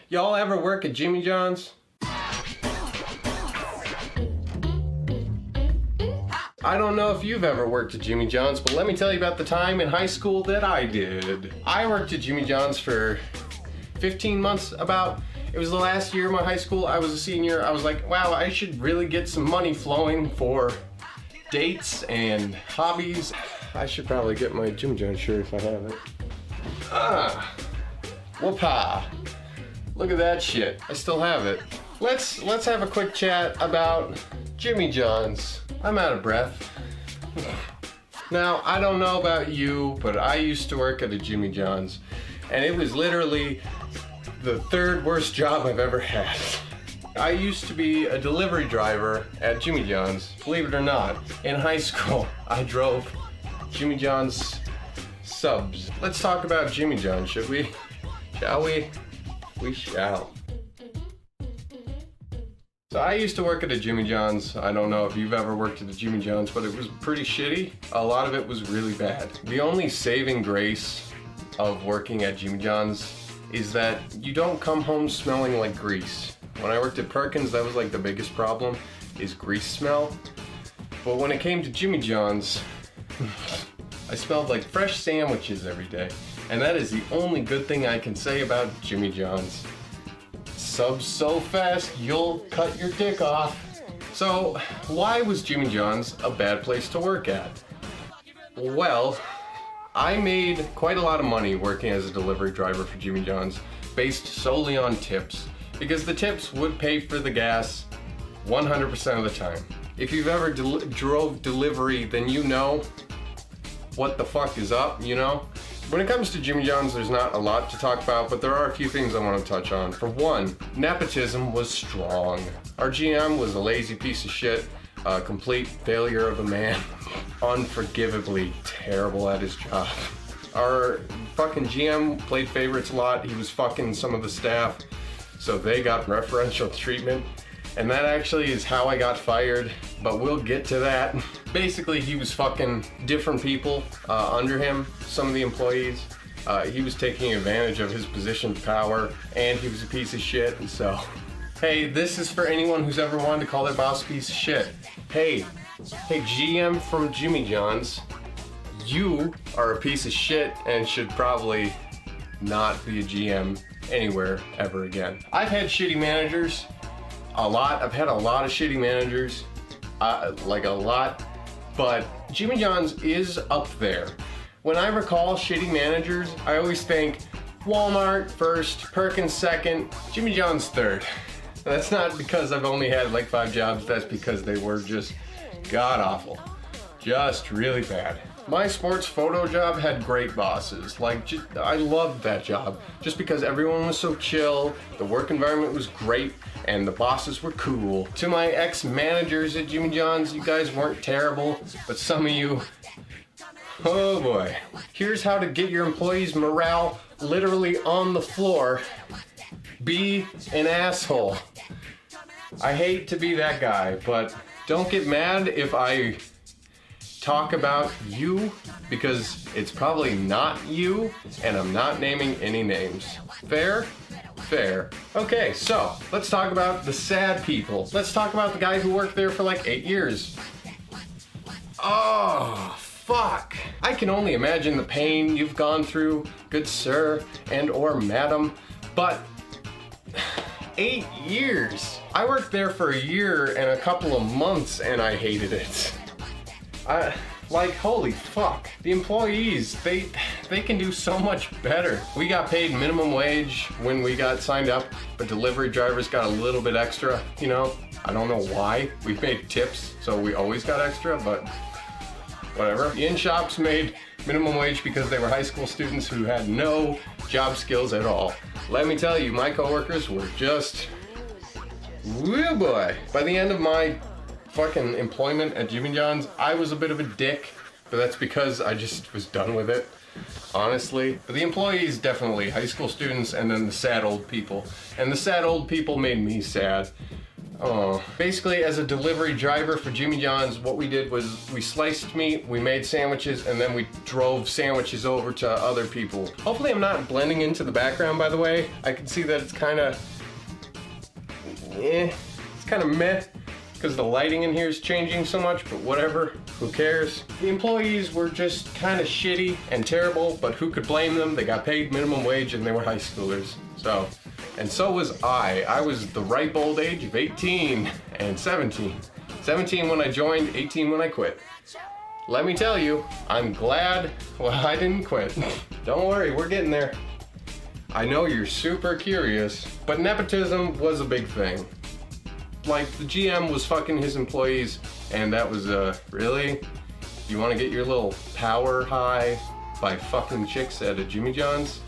Y'all ever work at Jimmy John's? I don't know if you've ever worked at Jimmy John's, but let me tell you about the time in high school that I did. I worked at Jimmy John's for 15 months about. It was the last year of my high school. I was a senior. I was like, wow, I should really get some money flowing for dates and hobbies. I should probably get my Jimmy John's shirt if I have it. Whoopah. Look at that shit. I still have it. Let's have a quick chat about Jimmy John's. I'm out of breath. Now, I don't know about you, but I used to work at a Jimmy John's, and it was literally the third worst job I've ever had. I used to be a delivery driver at Jimmy John's. Believe it or not, in high school, I drove Jimmy John's subs. Let's talk about Jimmy John's, should we? Shall we? We shall. So I used to work at a Jimmy John's. I don't know if you've ever worked at a Jimmy John's, but it was pretty shitty. A lot of it was really bad. The only saving grace of working at Jimmy John's is that you don't come home smelling like grease. When I worked at Perkins, that was like the biggest problem, is grease smell. But when it came to Jimmy John's, I smelled like fresh sandwiches every day. And that is the only good thing I can say about Jimmy John's. Subs so fast, you'll cut your dick off. So, why was Jimmy John's a bad place to work at? Well, I made quite a lot of money working as a delivery driver for Jimmy John's, based solely on tips, because the tips would pay for the gas 100% of the time. If you've ever drove delivery, then you know what the fuck is up, you know? When it comes to Jimmy John's, there's not a lot to talk about, but there are a few things I want to touch on. For one, nepotism was strong. Our GM was a lazy piece of shit, a complete failure of a man, unforgivably terrible at his job. Our fucking GM played favorites a lot. He was fucking some of the staff, so they got preferential treatment. And that actually is how I got fired, but we'll get to that. Basically, he was fucking different people under him, some of the employees. He was taking advantage of his position of power, and he was a piece of shit, so. Hey, this is for anyone who's ever wanted to call their boss a piece of shit. Hey, GM from Jimmy John's, you are a piece of shit and should probably not be a GM anywhere ever again. I've had shitty managers. A lot. I've had a lot of shitty managers, like a lot, but Jimmy John's is up there. When I recall shitty managers, I always think Walmart first, Perkins second, Jimmy John's third. That's not because I've only had like 5 jobs, that's because they were just god awful. Just really bad. My sports photo job had great bosses. I loved that job just because everyone was so chill, the work environment was great, and the bosses were cool. To my ex-managers at Jimmy John's, you guys weren't terrible, but some of you, oh boy. Here's how to get your employees' morale literally on the floor. Be an asshole. I hate to be that guy, but don't get mad if I talk about you, because it's probably not you, and I'm not naming any names. Fair? Fair. Okay, so let's talk about the sad people. Let's talk about the guy who worked there for like 8 years. Oh, fuck. I can only imagine the pain you've gone through, good sir and or madam, but 8 years. I worked there for a year and a couple of months and I hated it. Holy fuck. The employees, they can do so much better. We got paid minimum wage when we got signed up, but delivery drivers got a little bit extra, you know? I don't know why. We made tips, so we always got extra, but whatever. The in-shops made minimum wage because they were high school students who had no job skills at all. Let me tell you, my coworkers were just, woo boy. By the end of my fucking employment at Jimmy John's, I was a bit of a dick, but that's because I just was done with it, honestly. But the employees, definitely, high school students, and then the sad old people. And the sad old people made me sad. Oh. Basically, as a delivery driver for Jimmy John's, what we did was we sliced meat, we made sandwiches, and then we drove sandwiches over to other people. Hopefully I'm not blending into the background, by the way. I can see that it's kind of, it's kind of meh, because the lighting in here is changing so much, but whatever, who cares? The employees were just kind of shitty and terrible, but who could blame them? They got paid minimum wage and they were high schoolers. And so was I. I was the ripe old age of 18 and 17. 17 when I joined, 18 when I quit. Let me tell you, I'm glad, well, I didn't quit. Don't worry, we're getting there. I know you're super curious, but nepotism was a big thing. Like, the GM was fucking his employees, and that was, really? You wanna get your little power high by fucking chicks at a Jimmy John's?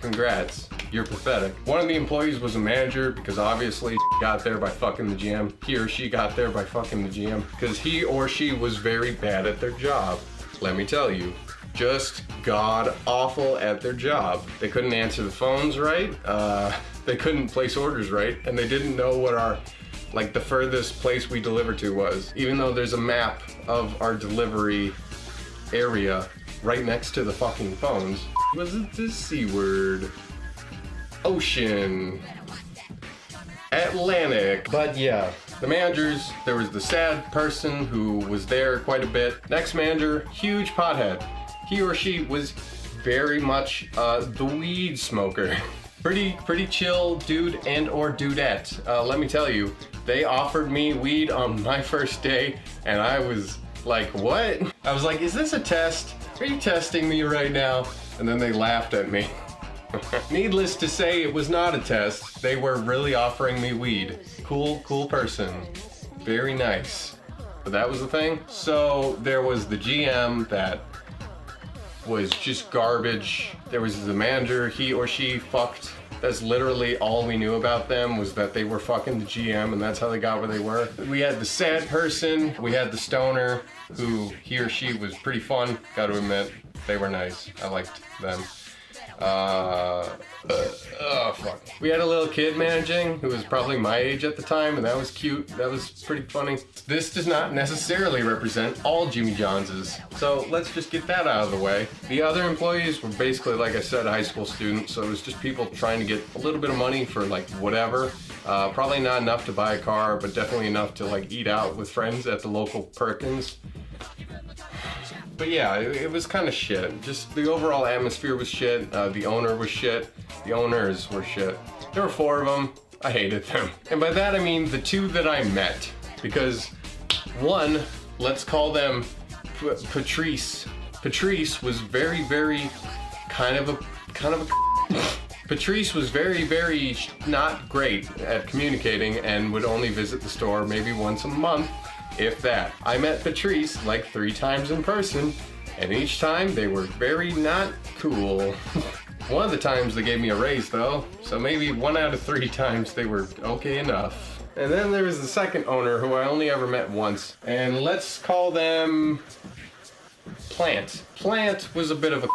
Congrats. You're pathetic. One of the employees was a manager because obviously got there by fucking the GM. He or she got there by fucking the GM because he or she was very bad at their job. Let me tell you, just god awful at their job. They couldn't answer the phones right, they couldn't place orders right, and they didn't know what our, like, the furthest place we deliver to was. Even though there's a map of our delivery area right next to the fucking phones. Was it the C word? Ocean, Atlantic. But yeah, the managers, there was the sad person who was there quite a bit. Next manager, huge pothead. He or she was very much the weed smoker. Pretty chill dude and or dudette. Let me tell you, they offered me weed on my first day and I was like, what? I was like, is this a test? Are you testing me right now? And then they laughed at me. Needless to say, it was not a test. They were really offering me weed. Cool person. Very nice. But that was the thing. So there was the GM that was just garbage. There was the manager, he or she fucked. That's literally all we knew about them, was that they were fucking the GM and that's how they got where they were. We had the sad person, we had the stoner, who he or she was pretty fun, gotta admit. They were nice, I liked them. Oh fuck. We had a little kid managing who was probably my age at the time, and that was cute. That was pretty funny. This does not necessarily represent all Jimmy John's, so let's just get that out of the way. The other employees were basically, like I said, high school students, so it was just people trying to get a little bit of money for like whatever. Probably not enough to buy a car, but definitely enough to like eat out with friends at the local Perkins. But yeah, it was kind of shit. Just the overall atmosphere was shit. The owner was shit. The owners were shit. There were 4 of them. I hated them. And by that I mean the 2 that I met. Because one, let's call them Patrice. Patrice was very kind of a Patrice was very not great at communicating and would only visit the store maybe once a month. If that. I met Patrice like 3 times in person, and each time they were very not cool. One of the times they gave me a raise though, so maybe 1 out of 3 times they were okay enough. And then there was the second owner who I only ever met once, and let's call them Plant. Plant was a bit of a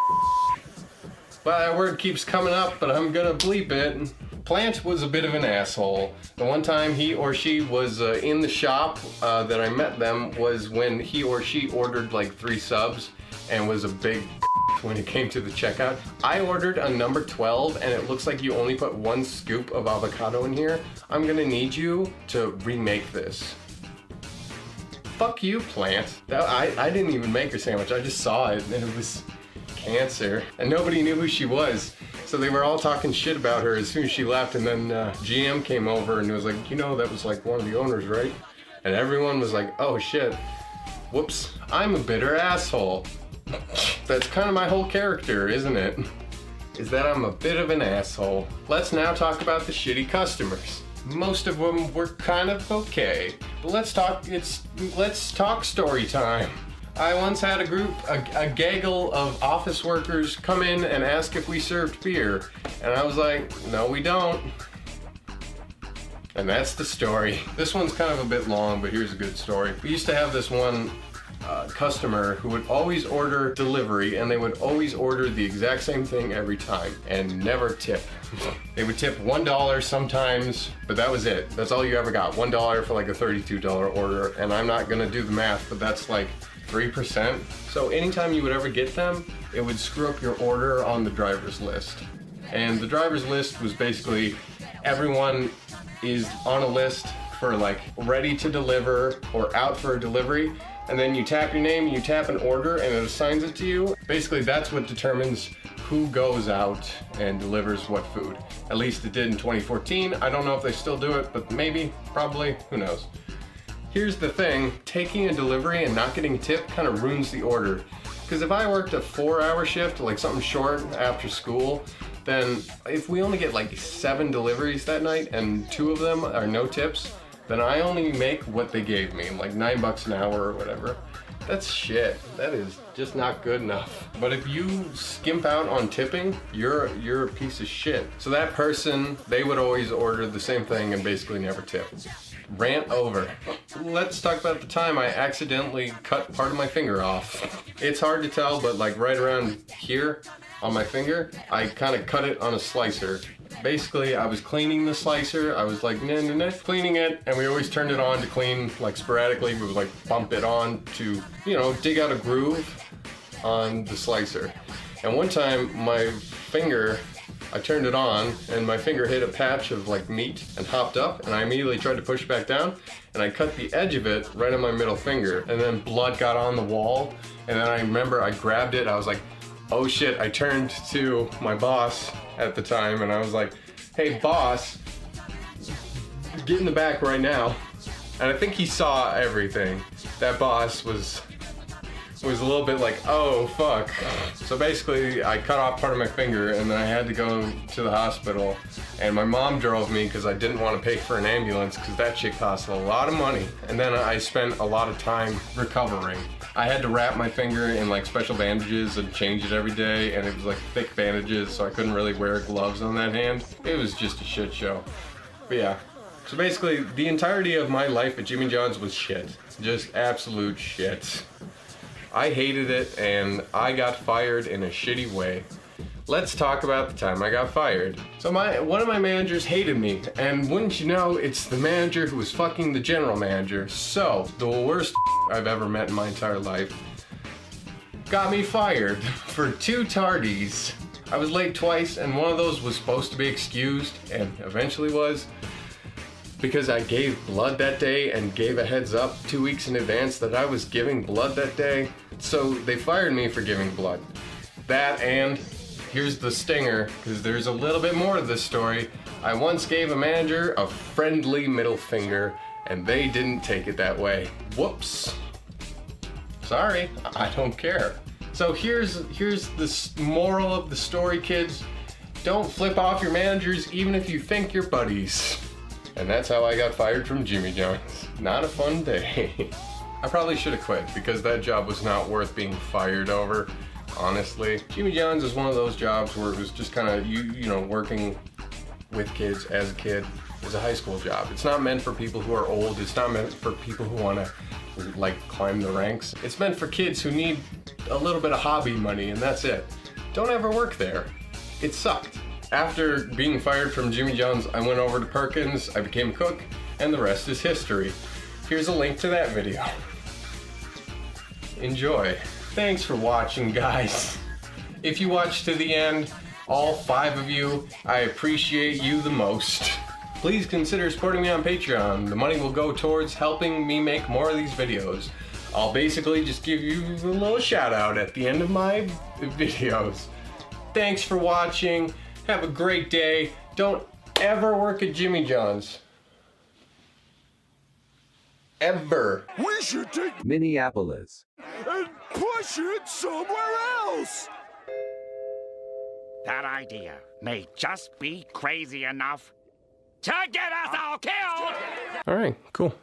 well, that word keeps coming up, but I'm gonna bleep it. Plant was a bit of an asshole. The one time he or she was in the shop that I met them was when he or she ordered like 3 subs and was a big when it came to the checkout. I ordered a number 12 and it looks like you only put 1 scoop of avocado in here. I'm gonna need you to remake this. Fuck you, Plant. I didn't even make her sandwich, I just saw it and it was cancer. And nobody knew who she was. So they were all talking shit about her as soon as she left, and then GM came over and was like, you know, that was like one of the owners, right? And everyone was like, oh shit, whoops, I'm a bitter asshole. That's kind of my whole character, isn't it? Is that I'm a bit of an asshole. Let's now talk about the shitty customers. Most of them were kind of okay, but let's talk story time. I once had a gaggle of office workers come in and ask if we served beer. And I was like, no, we don't. And that's the story. This one's kind of a bit long, but here's a good story. We used to have this one customer who would always order delivery, and they would always order the exact same thing every time and never tip. They would tip $1 sometimes, but that was it. That's all you ever got. $1 for like a $32 order, and I'm not gonna do the math, but that's like 3%. So anytime you would ever get them, it would screw up your order on the driver's list. And the driver's list was basically everyone is on a list for like ready to deliver or out for a delivery, and then you tap your name, you tap an order, and it assigns it to you. Basically, that's what determines who goes out and delivers what food. At least it did in 2014. I don't know if they still do it, but maybe, probably, who knows. Here's the thing, taking a delivery and not getting a tip kind of ruins the order. Because if I worked a 4-hour shift, like something short after school, then if we only get like 7 deliveries that night and 2 of them are no tips, then I only make what they gave me, like $9 an hour or whatever. That's shit. That is just not good enough. But if you skimp out on tipping, you're a piece of shit. So that person, they would always order the same thing and basically never tip. Rant over. Let's talk about the time I accidentally cut part of my finger off. It's hard to tell, but like right around here on my finger, I kind of cut it on a slicer. Basically, I was cleaning the slicer, I was like, cleaning it, and we always turned it on to clean, like sporadically, we would like bump it on to, you know, dig out a groove on the slicer. And one time, my finger, I turned it on, and my finger hit a patch of like meat and hopped up, and I immediately tried to push it back down, and I cut the edge of it right on my middle finger, and then blood got on the wall, and then I remember I grabbed it, I was like, oh shit, I turned to my boss at the time and I was like, hey boss, get in the back right now. And I think he saw everything. That boss was a little bit like, oh fuck. So basically I cut off part of my finger and then I had to go to the hospital, and my mom drove me because I didn't want to pay for an ambulance because that shit cost a lot of money. And then I spent a lot of time recovering. I had to wrap my finger in like special bandages and change it every day, and it was like thick bandages, so I couldn't really wear gloves on that hand. It was just a shit show. But yeah. So basically, the entirety of my life at Jimmy John's was shit. Just absolute shit. I hated it, and I got fired in a shitty way. Let's talk about the time I got fired. So one of my managers hated me, and wouldn't you know, it's the manager who was fucking the general manager. So, the worst I've ever met in my entire life got me fired for 2 tardies. I was late twice, and one of those was supposed to be excused, and eventually was, because I gave blood that day and gave a heads up 2 weeks in advance that I was giving blood that day. So they fired me for giving blood. That, and here's the stinger, because there's a little bit more to this story. I once gave a manager a friendly middle finger, and they didn't take it that way. Whoops. Sorry, I don't care. So here's the moral of the story, kids. Don't flip off your managers even if you think you're buddies. And that's how I got fired from Jimmy John's. Not a fun day. I probably should have quit because that job was not worth being fired over, honestly. Jimmy John's is one of those jobs where it was just kind of, you know, working with kids as a kid is a high school job. It's not meant for people who are old. It's not meant for people who want to like climb the ranks. It's meant for kids who need a little bit of hobby money, and that's it. Don't ever work there. It sucked. After being fired from Jimmy John's, I went over to Perkins, I became a cook, and the rest is history. Here's a link to that video. Enjoy. Thanks for watching, guys. If you watched to the end, all 5 of you, I appreciate you the most. Please consider supporting me on Patreon. The money will go towards helping me make more of these videos. I'll basically just give you a little shout out at the end of my videos. Thanks for watching. Have a great day. Don't ever work at Jimmy John's. Ever. We should take Minneapolis and push it somewhere else. That idea may just be crazy enough to get us all killed! All right, cool.